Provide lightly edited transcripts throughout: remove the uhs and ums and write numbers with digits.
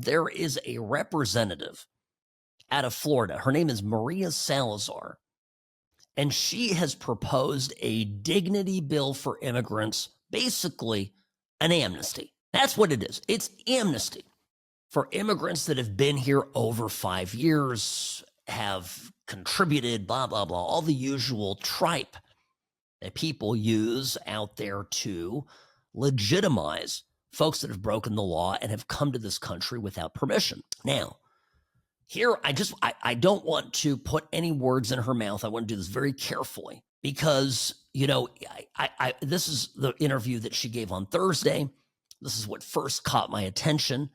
there is a representative out of Florida. Her name is Maria Salazar. And she has proposed a dignity bill for immigrants, basically an amnesty. That's what it is. It's amnesty for immigrants that have been here over 5 years, have contributed, blah, blah, blah, all the usual tripe that people use out there to legitimize folks that have broken the law and have come to this country without permission. Now, here, I don't want to put any words in her mouth. I want to do this very carefully because, this is the interview that she gave on Thursday. This is what first caught my attention.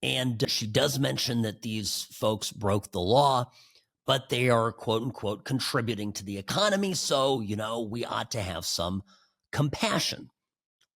And she does mention that these folks broke the law, but they are, quote unquote, contributing to the economy. So, we ought to have some compassion.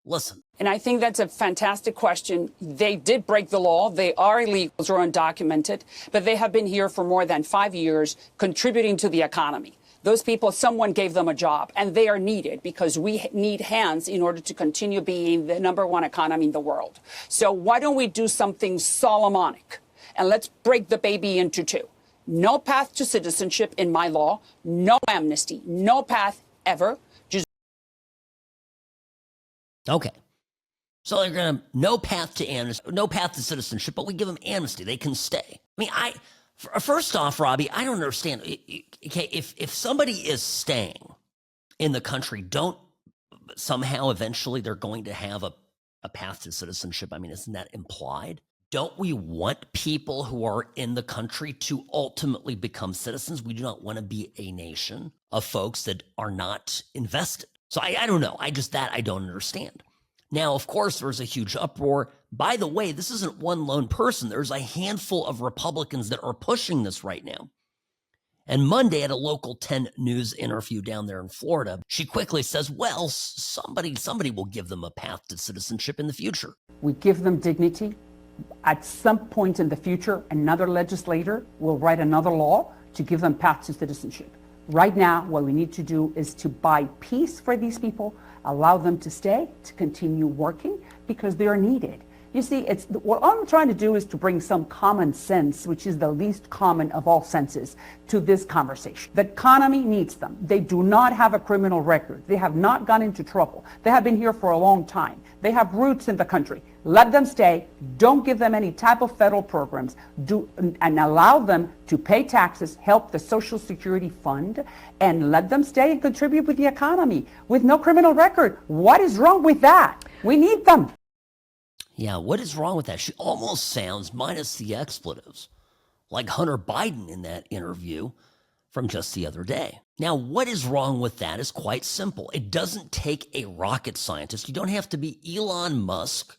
Listen. And I think that's a fantastic question. They did break the law. They are illegals or undocumented, but they have been here for more than 5 years contributing to the economy. Those people, someone gave them a job, and they are needed because we need hands in order to continue being the #1 economy in the world. So why don't we do something Solomonic? And let's break the baby into two. No path to citizenship in my law, no amnesty, no path ever. Okay. So they're going to no path to amnesty, no path to citizenship, but we give them amnesty. They can stay. I mean, first off, Robbie, I don't understand. Okay, if somebody is staying in the country, don't somehow eventually they're going to have a path to citizenship? I mean, isn't that implied? Don't we want people who are in the country to ultimately become citizens? We do not want to be a nation of folks that are not invested. So I don't know. I don't understand. Now, of course, there's a huge uproar. By the way, this isn't one lone person. There's a handful of Republicans that are pushing this right now. And Monday at a local 10 News interview down there in Florida, she quickly says, well, somebody will give them a path to citizenship in the future. We give them dignity. At some point in the future, another legislator will write another law to give them path to citizenship. Right now, what we need to do is to buy peace for these people, allow them to stay, to continue working, because they are needed. You see, what I'm trying to do is to bring some common sense, which is the least common of all senses, to this conversation. The economy needs them. They do not have a criminal record. They have not gone into trouble. They have been here for a long time. They have roots in the country. Let them stay. Don't give them any type of federal programs. And allow them to pay taxes, help the Social Security Fund, and let them stay and contribute with the economy with no criminal record. What is wrong with that? We need them. Yeah, what is wrong with that? She almost sounds, minus the expletives, like Hunter Biden in that interview from just the other day. Now, what is wrong with that is quite simple. It doesn't take a rocket scientist. You don't have to be Elon Musk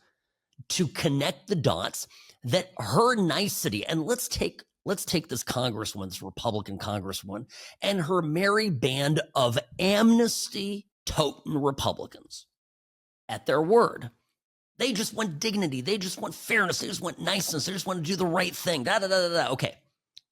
to connect the dots that her nicety, and let's take this Congresswoman, this Republican Congresswoman, and her merry band of amnesty-toting Republicans. At their word, they just want dignity. They just want fairness. They just want niceness. They just want to do the right thing. Okay,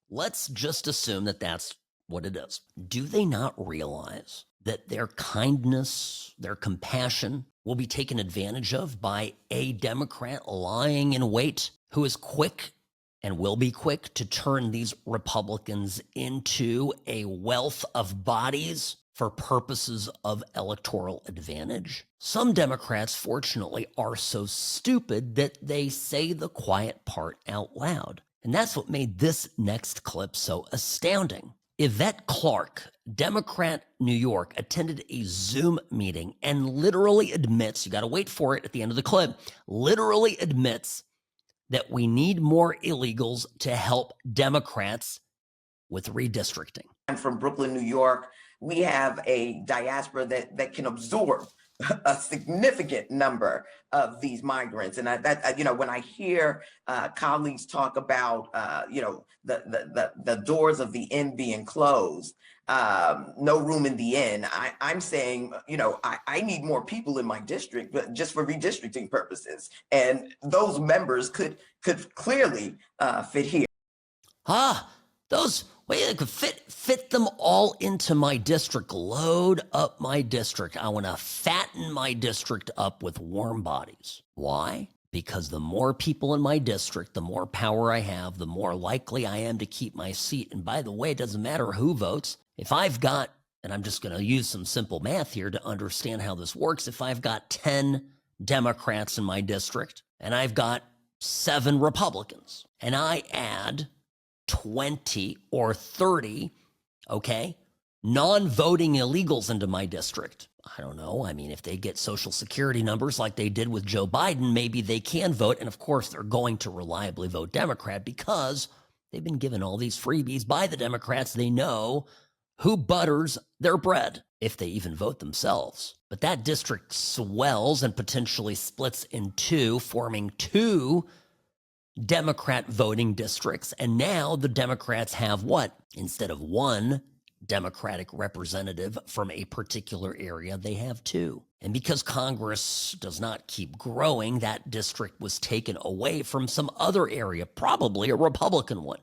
let's just assume that that's what it is. Do they not realize that their kindness, their compassion will be taken advantage of by a Democrat lying in wait who is quick and will be quick to turn these Republicans into a wealth of bodies for purposes of electoral advantage? Some Democrats, fortunately, are so stupid that they say the quiet part out loud. And that's what made this next clip so astounding. Yvette Clarke, Democrat, New York, attended a Zoom meeting and literally admits, you got to wait for it at the end of the clip, literally admits that we need more illegals to help Democrats with redistricting. I'm from Brooklyn, New York. We have a diaspora that can absorb a significant number of these migrants. And when I hear colleagues talk about, the doors of the inn being closed, no room in the inn, I'm saying, I need more people in my district, but just for redistricting purposes. And those members could clearly fit here. They could fit them all into my district. Load up my district. I want to fatten my district up with warm bodies. Why? because the more people in my district, the more power I have, the more likely I am to keep my seat. And by the way, it doesn't matter who votes. If I've got, and I'm just going to use some simple math here to understand how this works, if I've got 10 Democrats in my district and I've got 7 Republicans, and I add 20 or 30, okay, non-voting illegals into my district. I don't know. I mean, if they get Social Security numbers like they did with Joe Biden, maybe they can vote. And of course, they're going to reliably vote Democrat because they've been given all these freebies by the Democrats. They know who butters their bread, if they even vote themselves. But that district swells and potentially splits in two, forming 2 Democrat voting districts. And now the Democrats have what? Instead of 1 Democratic representative from a particular area, they have 2. And because Congress does not keep growing, that district was taken away from some other area, probably a Republican one.